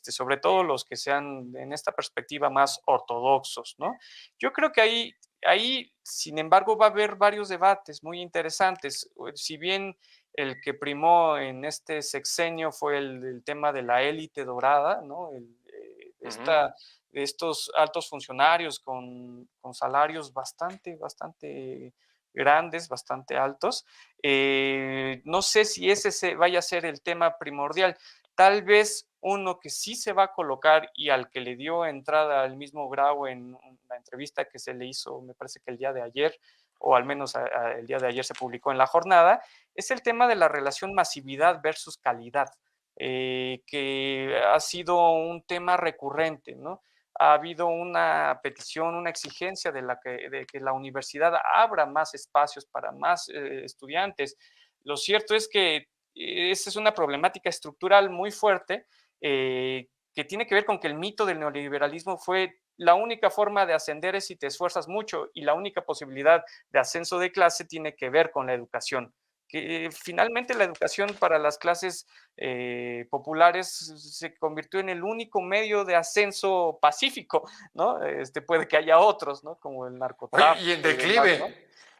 sobre todo los que sean en esta perspectiva más ortodoxos, ¿no? Yo creo que ahí, sin embargo, va a haber varios debates muy interesantes. Si bien el que primó en este sexenio fue el tema de la élite dorada, ¿no? De estos altos funcionarios con salarios bastante grandes, bastante altos. No sé si ese vaya a ser el tema primordial. Tal vez uno que sí se va a colocar y al que le dio entrada al mismo Grau en la entrevista que se le hizo, me parece que el día de ayer, o al menos el día de ayer se publicó en La Jornada, es el tema de la relación masividad versus calidad, que ha sido un tema recurrente, ¿no? Ha habido una petición, una exigencia de que la universidad abra más espacios para más estudiantes. Lo cierto es que esa es una problemática estructural muy fuerte, que tiene que ver con que el mito del neoliberalismo fue la única forma de ascender es si te esfuerzas mucho y la única posibilidad de ascenso de clase tiene que ver con la educación. Que finalmente la educación para las clases populares se convirtió en el único medio de ascenso pacífico, ¿no? Puede que haya otros, ¿no? Como el Oye, y narcotráfico en y demás, ¿no?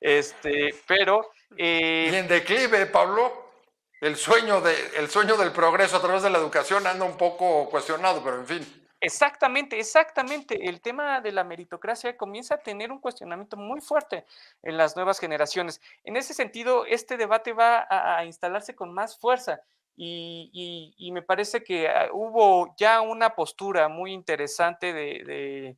declive, Pero y en declive, Pablo, el sueño del progreso a través de la educación anda un poco cuestionado, pero en fin. Exactamente, exactamente. El tema de la meritocracia comienza a tener un cuestionamiento muy fuerte en las nuevas generaciones. En ese sentido, este debate va a instalarse con más fuerza y me parece que hubo ya una postura muy interesante del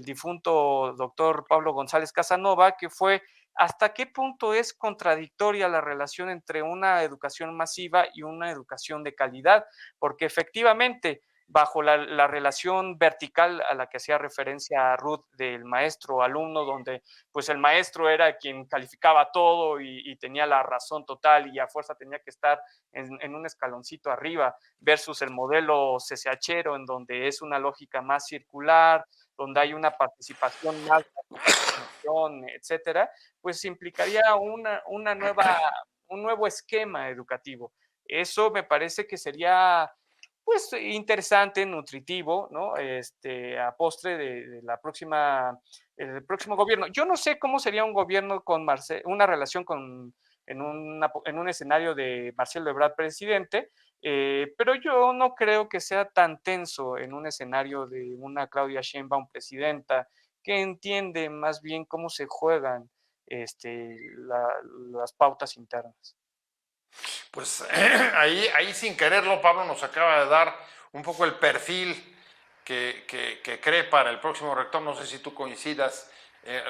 difunto doctor Pablo González Casanova, que fue hasta qué punto es contradictoria la relación entre una educación masiva y una educación de calidad, porque efectivamente bajo la relación vertical a la que hacía referencia Ruth del maestro-alumno, donde pues el maestro era quien calificaba todo y tenía la razón total y a fuerza tenía que estar en un escaloncito arriba, versus el modelo CCHero, en donde es una lógica más circular, donde hay una participación más, etcétera, pues implicaría un nuevo esquema educativo. Eso me parece que sería pues interesante, nutritivo, ¿no? A postre de la próxima, el próximo gobierno. Yo no sé cómo sería un gobierno con una relación con, en un escenario de Marcelo Ebrard presidente, pero yo no creo que sea tan tenso en un escenario de una Claudia Sheinbaum presidenta, que entiende más bien cómo se juegan las pautas internas. Pues ahí sin quererlo, Pablo nos acaba de dar un poco el perfil que cree para el próximo rector. No sé si tú coincidas,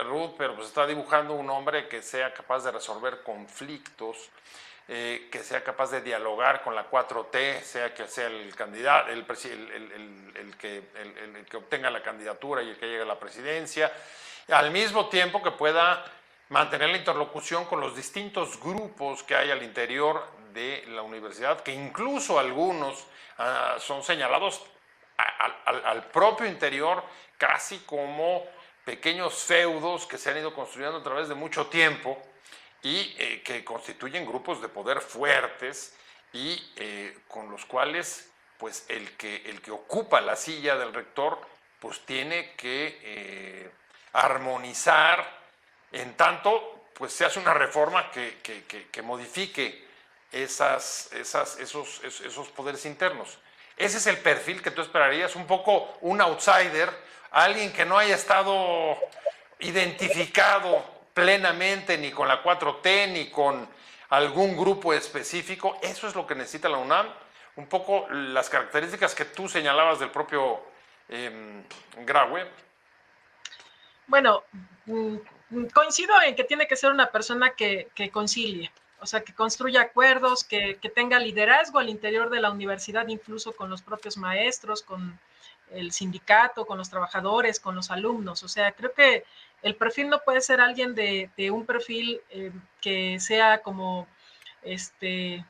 Ruth, pero pues está dibujando un hombre que sea capaz de resolver conflictos, que sea capaz de dialogar con la 4T, sea que sea el candidato, el que obtenga la candidatura y el que llegue a la presidencia, al mismo tiempo que pueda mantener la interlocución con los distintos grupos que hay al interior de la universidad, que incluso algunos son señalados al propio interior casi como pequeños feudos que se han ido construyendo a través de mucho tiempo y que constituyen grupos de poder fuertes y con los cuales pues el que ocupa la silla del rector pues tiene que armonizar en tanto pues se hace una reforma que modifique esos poderes internos. Ese es el perfil que tú esperarías, un poco un outsider, alguien que no haya estado identificado plenamente ni con la 4T ni con algún grupo específico. Eso es lo que necesita la UNAM, un poco las características que tú señalabas del propio Graue. Bueno, coincido en que tiene que ser una persona que concilie, o sea, que construya acuerdos, que tenga liderazgo al interior de la universidad, incluso con los propios maestros, con el sindicato, con los trabajadores, con los alumnos. O sea, creo que el perfil no puede ser alguien de un perfil que sea como,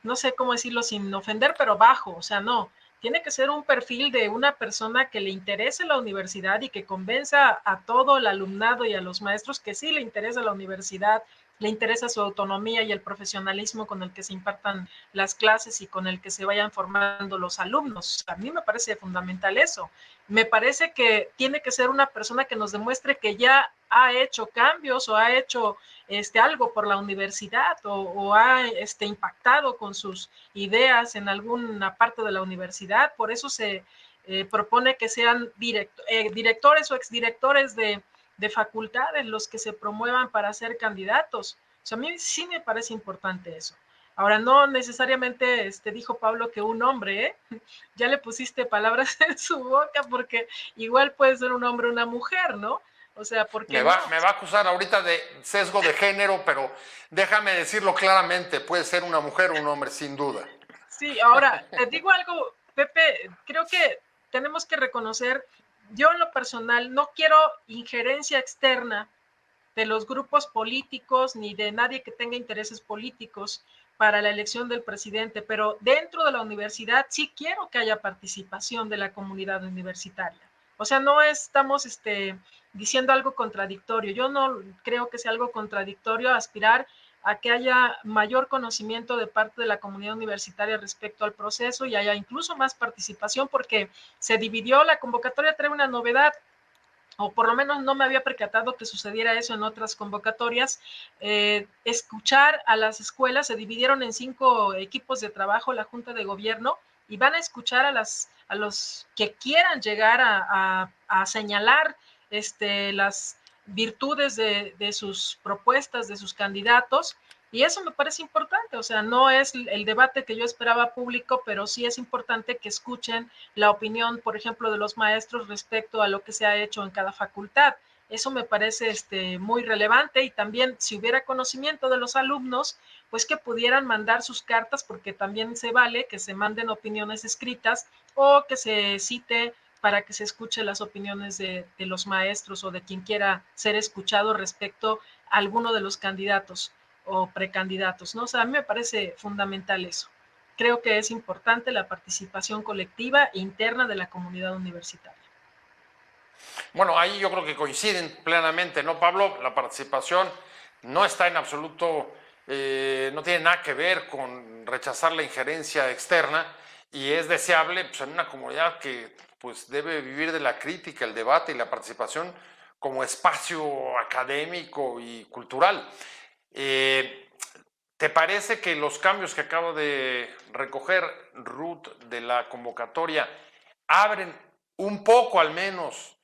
no sé cómo decirlo sin ofender, pero bajo, o sea, no. Tiene que ser un perfil de una persona que le interese la universidad y que convenza a todo el alumnado y a los maestros que sí le interesa la universidad, le interesa su autonomía y el profesionalismo con el que se impartan las clases y con el que se vayan formando los alumnos. A mí me parece fundamental eso. Me parece que tiene que ser una persona que nos demuestre que ya ha hecho cambios o ha hecho algo por la universidad o ha impactado con sus ideas en alguna parte de la universidad. Por eso se propone que sean directores o exdirectores de facultades los que se promuevan para ser candidatos. O sea, a mí sí me parece importante eso. Ahora, no necesariamente dijo Pablo que un hombre, ya le pusiste palabras en su boca, porque igual puede ser un hombre o una mujer, ¿no? O sea, ¿por qué no? Me va a acusar ahorita de sesgo de género, pero déjame decirlo claramente, puede ser una mujer o un hombre, sin duda. Sí, ahora, te digo algo, Pepe, creo que tenemos que reconocer, yo en lo personal no quiero injerencia externa de los grupos políticos ni de nadie que tenga intereses políticos para la elección del presidente, pero dentro de la universidad sí quiero que haya participación de la comunidad universitaria. O sea, no estamos diciendo algo contradictorio. Yo no creo que sea algo contradictorio aspirar a que haya mayor conocimiento de parte de la comunidad universitaria respecto al proceso y haya incluso más participación, porque se dividió la convocatoria, trae una novedad, o por lo menos no me había percatado que sucediera eso en otras convocatorias. Escuchar a las escuelas, se dividieron en 5 equipos de trabajo la Junta de Gobierno, y van a escuchar a los que quieran llegar a señalar las virtudes de sus propuestas, de sus candidatos, y eso me parece importante. O sea, no es el debate que yo esperaba público, pero sí es importante que escuchen la opinión, por ejemplo, de los maestros respecto a lo que se ha hecho en cada facultad. Eso me parece muy relevante, y también si hubiera conocimiento de los alumnos, pues que pudieran mandar sus cartas, porque también se vale que se manden opiniones escritas o que se cite para que se escuche las opiniones de los maestros o de quien quiera ser escuchado respecto a alguno de los candidatos o precandidatos, ¿no? O sea, a mí me parece fundamental eso. Creo que es importante la participación colectiva e interna de la comunidad universitaria. Bueno, ahí yo creo que coinciden plenamente, ¿no, Pablo? La participación no está en absoluto, no tiene nada que ver con rechazar la injerencia externa, y es deseable, pues, en una comunidad que pues debe vivir de la crítica, el debate y la participación como espacio académico y cultural. Eh, ¿Te parece que los cambios que acabo de recoger, Ruth, de la convocatoria, abren un poco al menos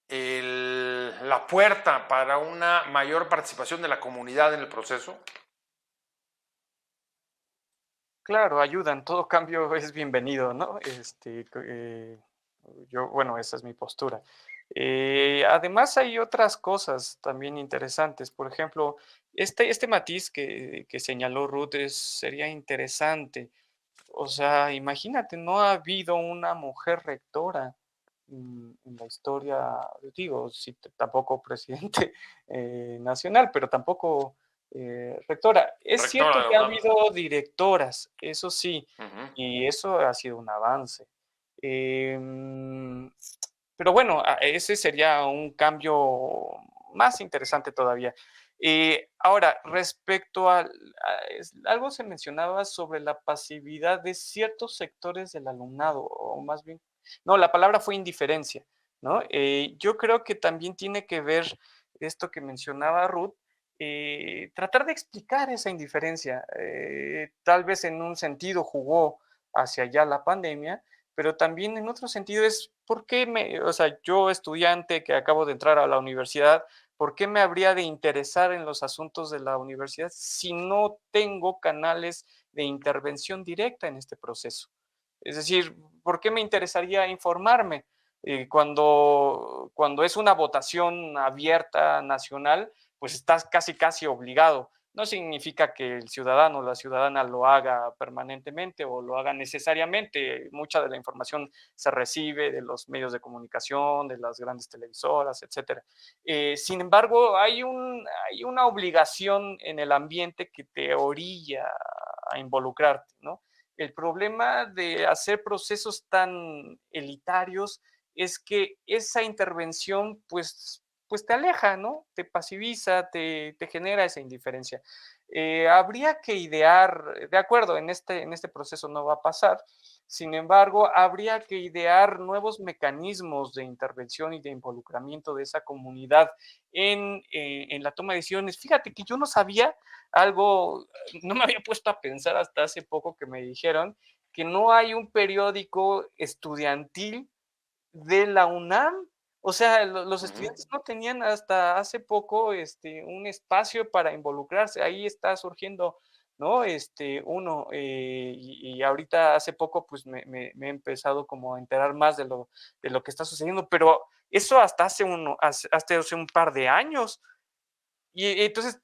la puerta para una mayor participación de la comunidad en el proceso? Claro, ayudan, todo cambio es bienvenido, ¿no? Bueno, esa es mi postura. Además, hay otras cosas también interesantes. Por ejemplo, este matiz que señaló Ruth sería interesante. O sea, imagínate, no ha habido una mujer rectora en la historia, digo, sí, tampoco presidente nacional, pero tampoco rectora. Es Rectora cierto de la que ha UNAM. habido directoras, eso sí, Ujú. y eso ha sido un avance. Em, pero bueno, ese sería un cambio más interesante todavía. Ahora, respecto algo se mencionaba sobre la pasividad de ciertos sectores del alumnado, o más bien, no, la palabra fue indiferencia, ¿no? Yo creo que también tiene que ver esto que mencionaba Ruth, tratar de explicar esa indiferencia. Tal vez en un sentido jugó hacia allá la pandemia, pero también en otro sentido es, ¿por qué o sea, yo estudiante que acabo de entrar a la universidad, ¿por qué me habría de interesar en los asuntos de la universidad si no tengo canales de intervención directa en este proceso? Es decir, ¿por qué me interesaría informarme? Cuando es una votación abierta nacional, pues estás casi obligado. No significa que el ciudadano o la ciudadana lo haga permanentemente o lo haga necesariamente. Mucha de la información se recibe de los medios de comunicación, de las grandes televisoras, etcétera. Sin embargo, hay una obligación en el ambiente que te orilla a involucrarte, ¿no? El problema de hacer procesos tan elitarios es que esa intervención, pues te aleja, ¿no? Te pasiviza, te genera esa indiferencia. Habría que idear, de acuerdo, en este proceso no va a pasar, sin embargo, habría que idear nuevos mecanismos de intervención y de involucramiento de esa comunidad en la toma de decisiones. Fíjate que yo no sabía algo, no me había puesto a pensar hasta hace poco que me dijeron que no hay un periódico estudiantil de la UNAM. O sea, los Ujú. estudiantes no tenían hasta hace poco un espacio para involucrarse. Ahí está surgiendo, ¿no? Y ahorita hace poco pues me he empezado como a enterar más de lo que está sucediendo, pero eso hasta hace un par de años. Y entonces,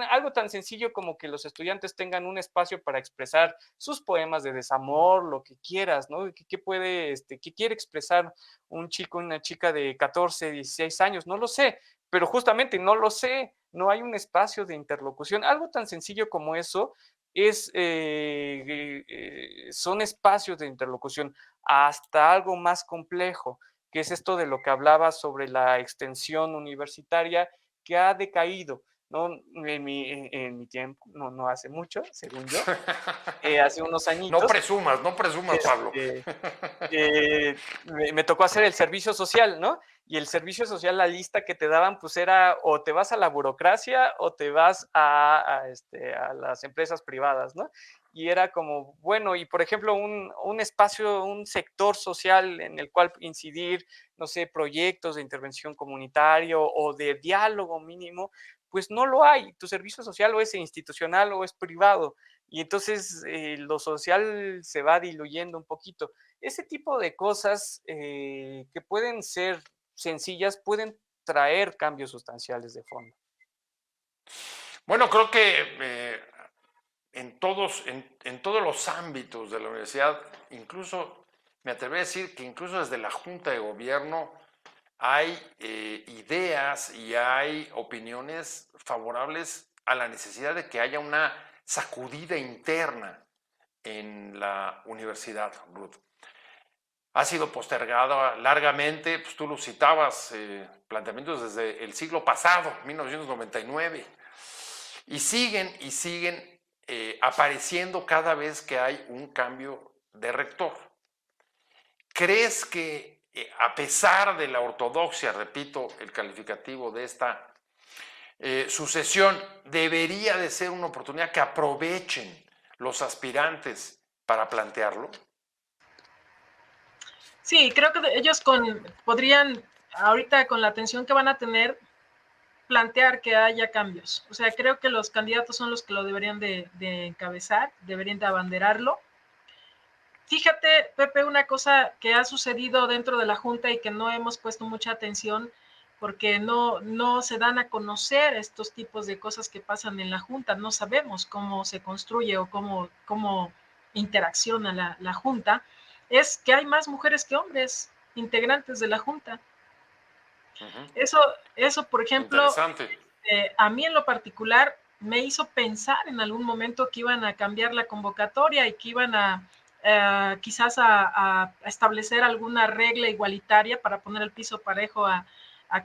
algo tan sencillo como que los estudiantes tengan un espacio para expresar sus poemas de desamor, lo que quieras, ¿no? ¿Qué quiere expresar un chico, una chica de 14, 16 años? No lo sé, pero justamente no lo sé, no hay un espacio de interlocución. Algo tan sencillo como eso son espacios de interlocución, hasta algo más complejo, que es esto de lo que hablaba sobre la extensión universitaria que ha decaído, ¿no? En mi tiempo, no hace mucho, según yo, hace unos No añitos, presumas, no presumas, Pablo. este, me tocó hacer el servicio social, ¿no? Y el servicio social, la lista que te daban, pues era o te vas a la burocracia o te vas a las empresas privadas, ¿no? y era como, bueno, y por ejemplo, un espacio, un sector social en el cual incidir, no sé, proyectos de intervención comunitario o de diálogo mínimo, pues no lo hay. Tu servicio social o es institucional o es privado. Y entonces lo social se va diluyendo un poquito. Ese tipo de cosas que pueden ser sencillas pueden traer cambios sustanciales de fondo. Bueno, creo que en todos los ámbitos de la universidad, incluso me atrevería a decir que incluso desde la Junta de Gobierno hay ideas y hay opiniones favorables a la necesidad de que haya una sacudida interna en la universidad, Ruth. Ha sido postergada largamente, pues tú lo citabas, planteamientos desde el siglo pasado, 1999, y siguen apareciendo cada vez que hay un cambio de rector. ¿Crees que a pesar de la ortodoxia, repito el calificativo de esta sucesión, debería de ser una oportunidad que aprovechen los aspirantes para plantearlo? Sí, creo que ellos podrían, ahorita con la atención que van a tener, plantear que haya cambios. O sea, creo que los candidatos son los que lo deberían de encabezar, deberían de abanderarlo. Fíjate, Pepe, una cosa que ha sucedido dentro de la Junta y que no hemos puesto mucha atención porque no se dan a conocer estos tipos de cosas que pasan en la Junta, no sabemos cómo se construye o cómo interacciona la Junta, es que hay más mujeres que hombres integrantes de la Junta. Eso, eso por ejemplo, Interesante. a mí en lo particular me hizo pensar en algún momento que iban a cambiar la convocatoria y que iban a quizás a establecer alguna regla igualitaria para poner el piso parejo a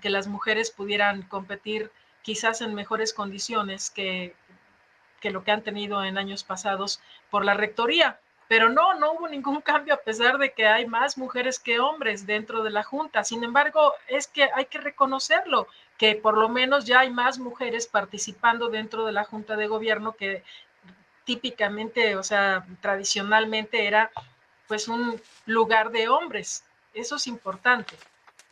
que las mujeres pudieran competir quizás en mejores condiciones que lo que han tenido en años pasados por la rectoría. Pero no hubo ningún cambio a pesar de que hay más mujeres que hombres dentro de la Junta. Sin embargo, es que hay que reconocerlo, que por lo menos ya hay más mujeres participando dentro de la Junta de Gobierno que típicamente, o sea, tradicionalmente era pues un lugar de hombres. Eso es importante.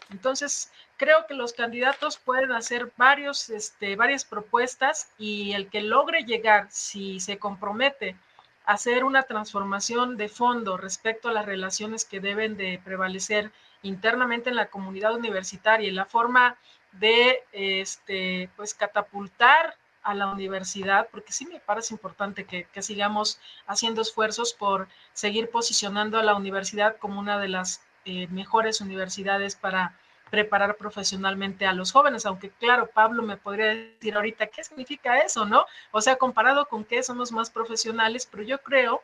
Entonces, creo que los candidatos pueden hacer varias propuestas y el que logre llegar, si se compromete a hacer una transformación de fondo respecto a las relaciones que deben de prevalecer internamente en la comunidad universitaria y la forma de pues catapultar a la universidad, porque sí me parece importante que sigamos haciendo esfuerzos por seguir posicionando a la universidad como una de las mejores universidades para preparar profesionalmente a los jóvenes, aunque claro, Pablo me podría decir ahorita, ¿qué significa eso, no? O sea, comparado con qué somos más profesionales, pero yo creo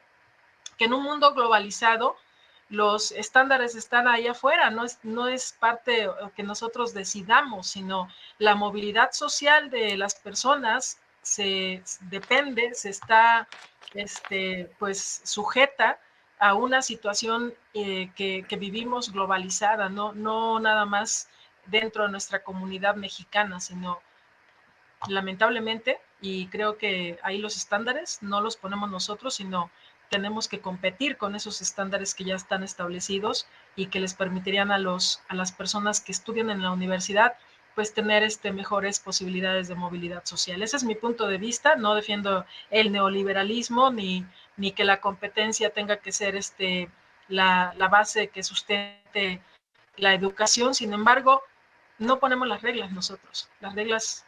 que en un mundo globalizado, los estándares están ahí afuera, no es parte que nosotros decidamos, sino la movilidad social de las personas se está pues sujeta a una situación que vivimos globalizada, no nada más dentro de nuestra comunidad mexicana, sino lamentablemente, y creo que ahí los estándares no los ponemos nosotros, sino tenemos que competir con esos estándares que ya están establecidos y que les permitirían a las personas que estudian en la universidad pues tener mejores posibilidades de movilidad social. Ese es mi punto de vista, no defiendo el neoliberalismo ni que la competencia tenga que ser la base que sustente la educación, sin embargo, no ponemos las reglas nosotros, las reglas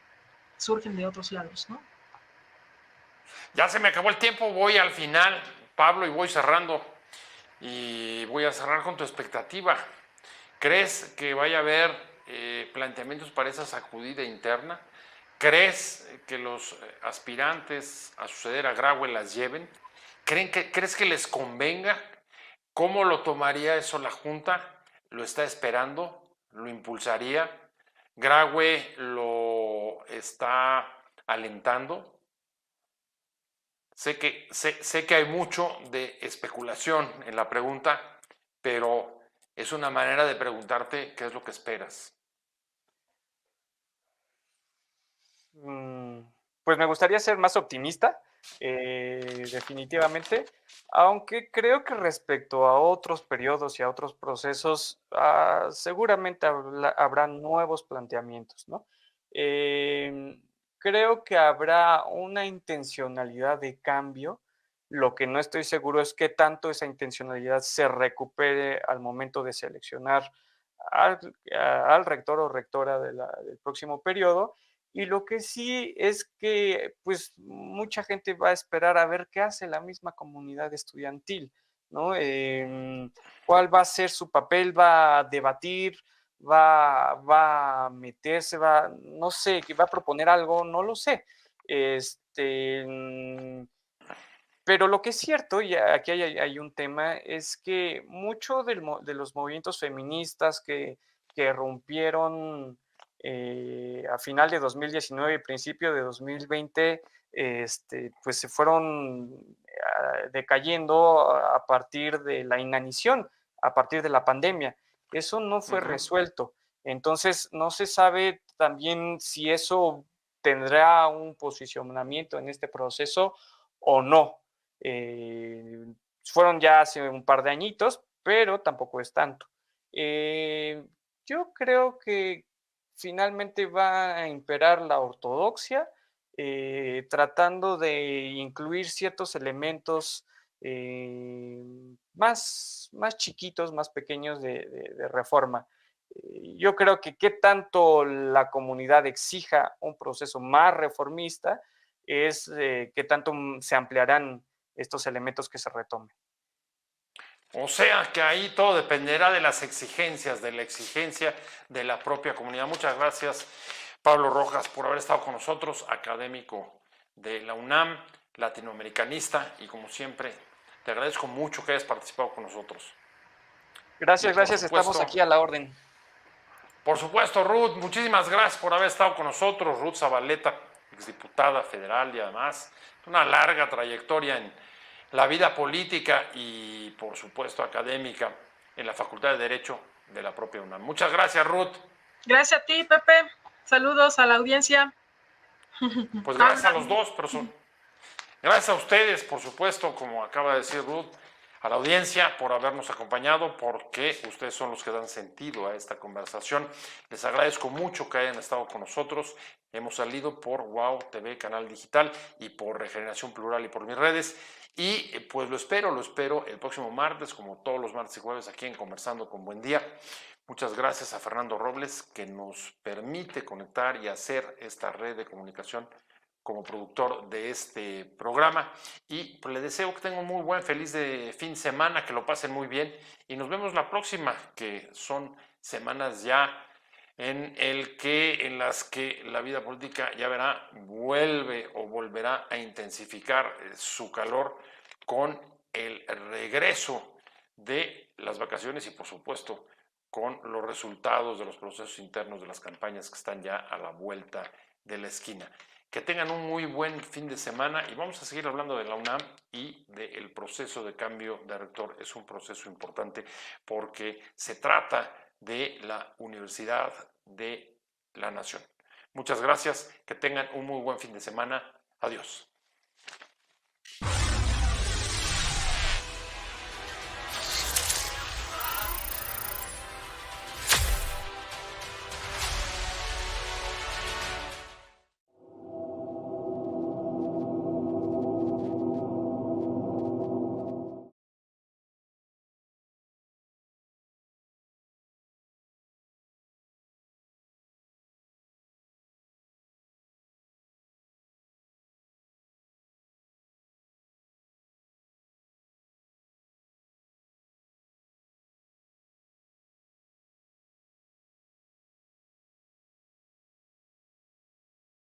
surgen de otros lados, ¿no? Ya se me acabó el tiempo, voy al final, Pablo, y voy cerrando. Y voy a cerrar con tu expectativa. ¿Crees que vaya a haber planteamientos para esa sacudida interna? ¿Crees que los aspirantes a suceder a Graue las lleven? ¿Crees que les convenga? ¿Cómo lo tomaría eso la Junta? ¿Lo está esperando? ¿Lo impulsaría? ¿Graue lo está alentando? Sé que hay mucho de especulación en la pregunta, pero es una manera de preguntarte qué es lo que esperas. Pues me gustaría ser más optimista, definitivamente, aunque creo que respecto a otros periodos y a otros procesos, seguramente habrá nuevos planteamientos, ¿no? Em, Creo que habrá una intencionalidad de cambio. Lo que no estoy seguro es qué tanto esa intencionalidad se recupere al momento de seleccionar al, al rector o rectora del próximo periodo. Y lo que sí es que, pues, mucha gente va a esperar a ver qué hace la misma comunidad estudiantil, ¿no? ¿Cuál va a ser su papel? ¿Va a debatir? ¿Va a meterse? No sé, que va a proponer algo, no lo sé. Este, pero lo que es cierto, y aquí hay un tema, es que mucho de los movimientos feministas que rompieron a final de 2019 y principio de 2020, pues se fueron decayendo a partir de la inanición, a partir de la pandemia. Eso no fue resuelto. Entonces, no se sabe también si eso tendrá un posicionamiento en este proceso o no. eh, Fueron ya hace un par de añitos, pero tampoco es tanto. Eh, yo creo que finalmente va a imperar la ortodoxia, tratando de incluir ciertos elementos más chiquitos, más pequeños de reforma. Yo creo que qué tanto la comunidad exija un proceso más reformista es qué tanto se ampliarán estos elementos que se retomen. O sea que ahí todo dependerá de las exigencias, de la exigencia de la propia comunidad. Muchas gracias, Pablo Rojas, por haber estado con nosotros, académico de la UNAM, latinoamericanista, y como siempre, te agradezco mucho que hayas participado con nosotros. Y Gracias, gracias, estamos aquí a la orden. por supuesto, Ruth, muchísimas gracias por haber estado con nosotros. Ruth Zabaleta, exdiputada federal y además una larga trayectoria en la vida política y, por supuesto, académica en la Facultad de Derecho de la propia UNAM. Muchas gracias, Ruth. Gracias a ti, Pepe. Saludos a la audiencia. Pues gracias a los dos, pero gracias a ustedes, por supuesto, como acaba de decir Ruth, a la audiencia por habernos acompañado, porque ustedes son los que dan sentido a esta conversación. Les agradezco mucho que hayan estado con nosotros. Hemos salido por Wow TV, canal digital, y por Regeneración Plural y por mis redes. Y pues lo espero el próximo martes, como todos los martes y jueves, aquí en Conversando con Buen Día. Muchas gracias a Fernando Robles, que nos permite conectar y hacer esta red de comunicación como productor de este programa, y pues, le deseo que tengan un muy buen, feliz fin de semana, que lo pasen muy bien, y nos vemos la próxima, que son semanas ya en las que la vida política, ya verá, vuelve o volverá a intensificar su calor con el regreso de las vacaciones y, por supuesto, con los resultados de los procesos internos de las campañas que están ya a la vuelta de la esquina. Que tengan un muy buen fin de semana, y vamos a seguir hablando de la UNAM y del proceso de cambio de rector. Es un proceso importante porque se trata de la Universidad de la Nación. Muchas gracias, que tengan un muy buen fin de semana. Adiós.